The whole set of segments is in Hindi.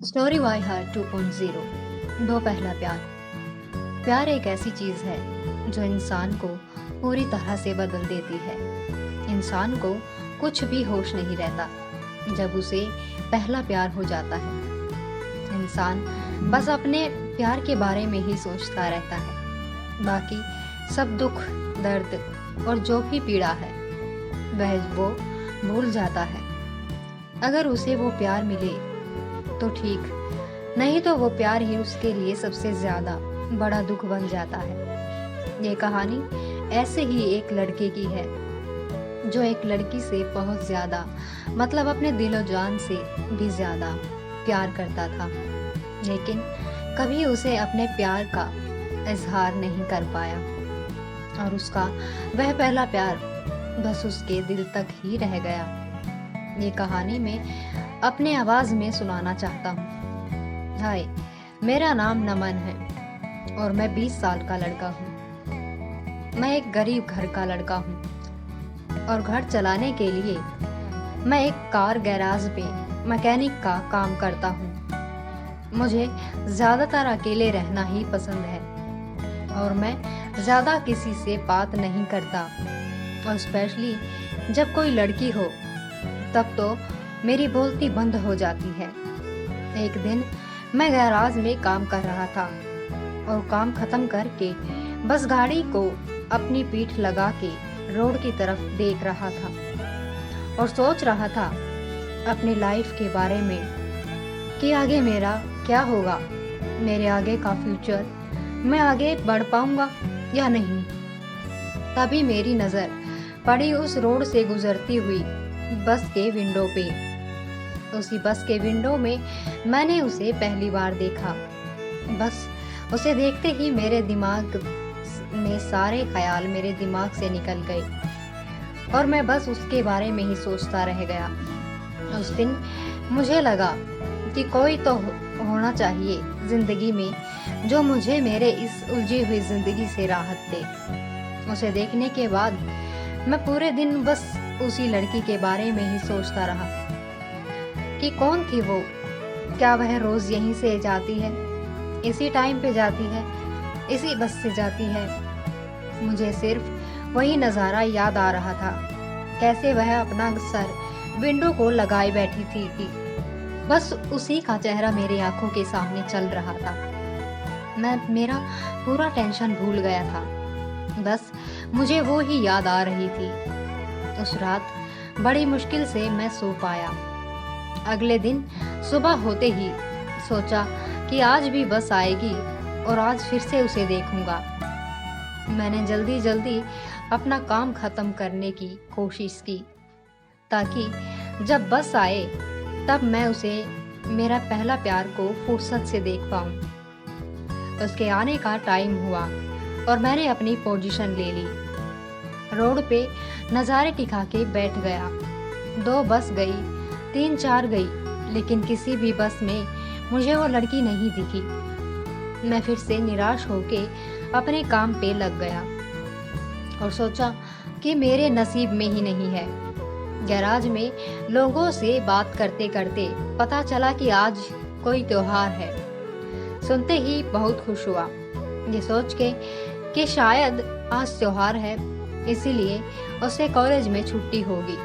स्टोरी बाय हार्ट 2.0 दो पहला प्यार। प्यार एक ऐसी चीज है जो इंसान को पूरी तरह से बदल देती है। इंसान को कुछ भी होश नहीं रहता जब उसे पहला प्यार हो जाता है। इंसान बस अपने प्यार के बारे में ही सोचता रहता है। बाकी सब दुख, दर्द और जो भी पीड़ा है वह वो भूल जाता है। अगर उसे वो प्यार मिले तो ठीक, नहीं तो वो प्यार ही उसके लिए सबसे ज्यादा बड़ा दुख बन जाता है। ये कहानी ऐसे ही एक लड़के की है जो एक लड़की से बहुत ज्यादा, मतलब अपने दिलो जान से भी ज्यादा प्यार करता था, लेकिन कभी उसे अपने प्यार का इजहार नहीं कर पाया और उसका वह पहला प्यार बस उसके दिल तक ही रह गया। ये कहानी मैं अपने आवाज में सुनाना चाहता हूँ। हाय, मेरा नाम नमन है और मैं 20 साल का लड़का हूँ। मैं एक गरीब घर का लड़का हूँ और घर चलाने के लिए मैं एक कार गैराज में मैकेनिक का काम करता हूँ। मुझे ज़्यादातर अकेले रहना ही पसंद है और मैं ज़्यादा किसी से बात नहीं करता, और स्पेशली जब कोई लड़की हो तब तो मेरी बोलती बंद हो जाती है। एक दिन मैं गैराज में काम कर रहा था और काम खत्म करके बस गाड़ी को अपनी पीठ लगा के रोड की तरफ देख रहा था और सोच रहा था अपनी लाइफ के बारे में कि आगे मेरा क्या होगा, मेरे आगे का फ्यूचर, मैं आगे बढ़ पाऊंगा या नहीं। तभी मेरी नज़र पड़ी उस रोड से गुजरती हुई बस के विंडो पे। उसी बस के विंडो में मैंने उसे पहली बार देखा। बस उसे देखते ही मेरे दिमाग में सारे ख्याल मेरे दिमाग से निकल गए और मैं बस उसके बारे में ही सोचता रह गया। उस दिन मुझे लगा कि कोई तो होना चाहिए जिंदगी में जो मुझे मेरे इस उलझी हुई जिंदगी से राहत दे। उसे देखने के बाद मैं पूरे दिन बस उसी लड़की के बारे में ही सोचता रहा कि कौन थी वो, क्या वह रोज यहीं से जाती है, इसी टाइम पे जाती है, इसी बस से जाती है। मुझे सिर्फ वही नज़ारा याद आ रहा था, कैसे वह अपना सर विंडो को लगाए बैठी थी कि बस उसी का चेहरा मेरी आंखों के सामने चल रहा था। मैं मेरा पूरा टेंशन भूल गया था, बस मुझे वो ही याद आ रही थी। उस रात बड़ी मुश्किल से मैं सो पाया। अगले दिन सुबह होते ही सोचा कि आज भी बस आएगी और आज फिर से उसे देखूंगा। मैंने जल्दी जल्दी अपना काम खत्म करने की कोशिश की ताकि जब बस आए तब मैं उसे, मेरा पहला प्यार को फुर्सत से देख पाऊं। उसके आने का टाइम हुआ और मैंने अपनी पोजीशन ले ली। रोड पे नज़ारे टिका के बैठ गया। 2 बस गई, 3-4 गई, लेकिन किसी भी बस में मुझे वो लड़की नहीं दिखी। मैं फिर से निराश होके अपने काम पे लग गया और सोचा कि मेरे नसीब में ही नहीं है। गैराज में लोगों से बात करते करते पता चला कि आज कोई त्योहार है। सुनते ही बहुत खुश हुआ, ये सोच के कि शायद आज त्योहार है इसीलिए उसे कॉलेज में छुट्टी होगी।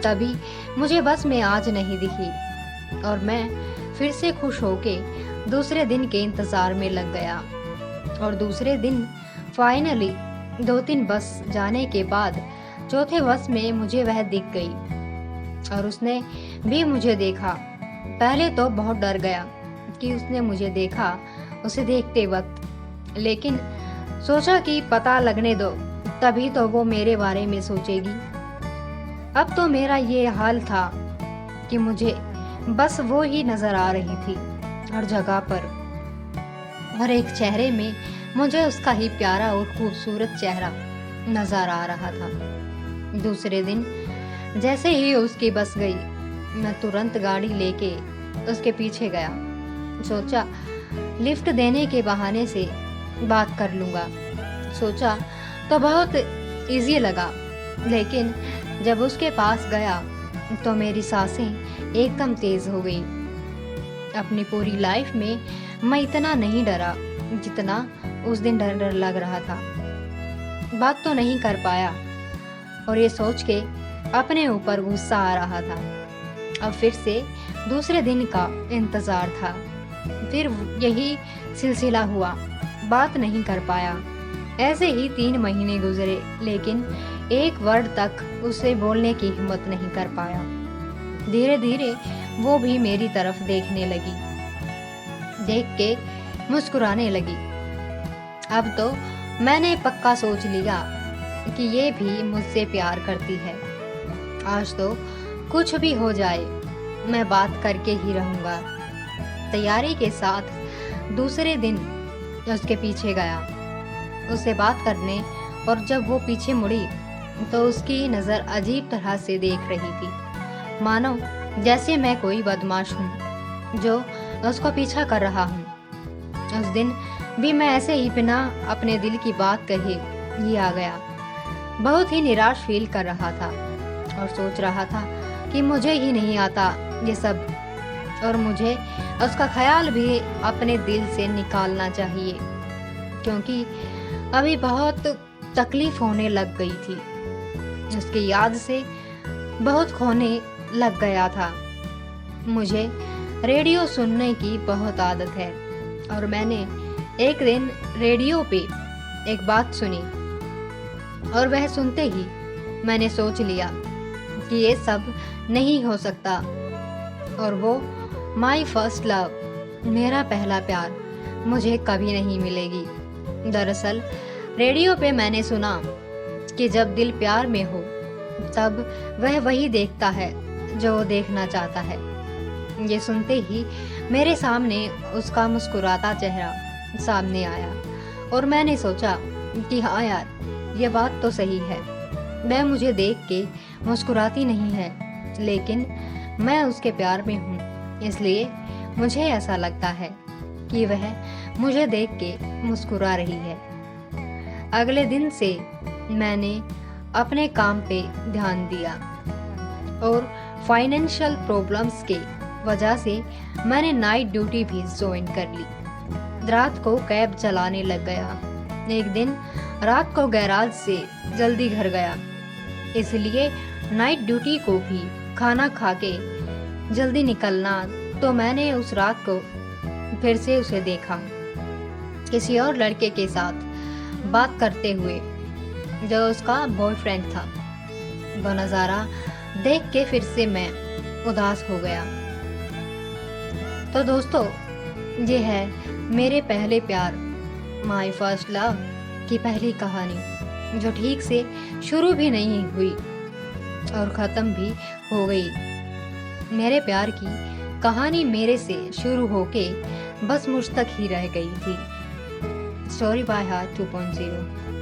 तभी मुझे बस में आज नहीं दिखी और मैं फिर से खुश होके दूसरे दिन के इंतज़ार में लग गया। और दूसरे दिन फाइनली 2-3 बस जाने के बाद चौथे बस में मुझे वह दिख गई और उसने भी मुझे देखा। पहले तो बहुत डर गया कि उसने मुझे देखा उसे देखते वक्त, लेकिन सोचा कि पता लगने दो, तभी तो वो मेरे बारे में सोचेगी। अब तो मेरा ये हाल था कि मुझे बस वो ही नजर आ रही थी हर जगह पर, और एक चेहरे में मुझे उसका ही प्यारा और खूबसूरत चेहरा नजर आ रहा था। दूसरे दिन जैसे ही उसकी बस गई मैं तुरंत गाड़ी लेके उसके पीछे गया। सोचा लिफ्ट देने के बहाने से बात कर लूँगा। सोचा तो बहुत इजी लगा, लेकिन जब उसके पास गया तो मेरी सांसें एकदम तेज हो गई। अपनी पूरी लाइफ में मैं इतना नहीं डरा जितना उस दिन डर डर लग रहा था। बात तो नहीं कर पाया और ये सोच के अपने ऊपर गुस्सा आ रहा था। अब फिर से दूसरे दिन का इंतज़ार था। फिर यही सिलसिला हुआ, बात नहीं कर पाया। ऐसे ही 3 महीने गुजरे, लेकिन एक वर्ड तक उसे बोलने की हिम्मत नहीं कर पाया। धीरे धीरे वो भी मेरी तरफ देखने लगी, देख के मुस्कुराने लगी। अब तो मैंने पक्का सोच लिया कि ये भी मुझसे प्यार करती है। आज तो कुछ भी हो जाए, मैं बात करके ही रहूँगा। तैयारी के साथ दूसरे दिन उसके पीछे गया, उससे बात करने, और जब वो पीछे मुड़ी तो उसकी नज़र अजीब तरह से देख रही थी, मानो जैसे मैं कोई बदमाश हूँ जो उसको पीछा कर रहा हूँ। उस दिन भी मैं ऐसे ही बिना अपने दिल की बात कहे ही आ गया। बहुत ही निराश फील कर रहा था और सोच रहा था कि मुझे ही नहीं आता ये सब, और मुझे उसका ख्याल भी अपने दिल से निकालना चाहिए, क्योंकि अभी बहुत तकलीफ होने लग गई थी। उसकी याद से बहुत खोने लग गया था। मुझे रेडियो सुनने की बहुत आदत है और मैंने एक दिन रेडियो पे एक बात सुनी, और वह सुनते ही मैंने सोच लिया कि ये सब नहीं हो सकता, और वो माई फर्स्ट लव, मेरा पहला प्यार, मुझे कभी नहीं मिलेगी। दरअसल रेडियो पे मैंने सुना कि जब दिल प्यार में हो तब वह वही देखता है जो वो देखना चाहता है। ये सुनते ही मेरे सामने उसका मुस्कुराता चेहरा सामने आया और मैंने सोचा कि हाँ यार, ये बात तो सही है। वह मुझे देख के मुस्कुराती नहीं है, लेकिन मैं उसके प्यार में हूँ, इसलिए मुझे ऐसा लगता है कि वह मुझे देख के मुस्कुरा रही है। अगले दिन से मैंने अपने काम पे ध्यान दिया और फाइनेंशियल प्रॉब्लम्स के वजह से मैंने नाइट ड्यूटी भी ज्वाइन कर ली। रात को कैब चलाने लग गया। एक दिन रात को गैराज से जल्दी घर गया, इसलिए नाइट ड्यूटी को भी खाना खा के जल्दी निकलना। तो मैंने उस रात को फिर से उसे देखा किसी और लड़के के साथ बात करते हुए, जो उसका बॉयफ्रेंड था। वो नज़ारा देख के फिर से मैं उदास हो गया। तो दोस्तों, ये है मेरे पहले प्यार, माय फर्स्ट लव की पहली कहानी, जो ठीक से शुरू भी नहीं हुई और ख़त्म भी हो गई। मेरे प्यार की कहानी मेरे से शुरू होके बस मुझ तक ही रह गई थी। Story by heart 2.0।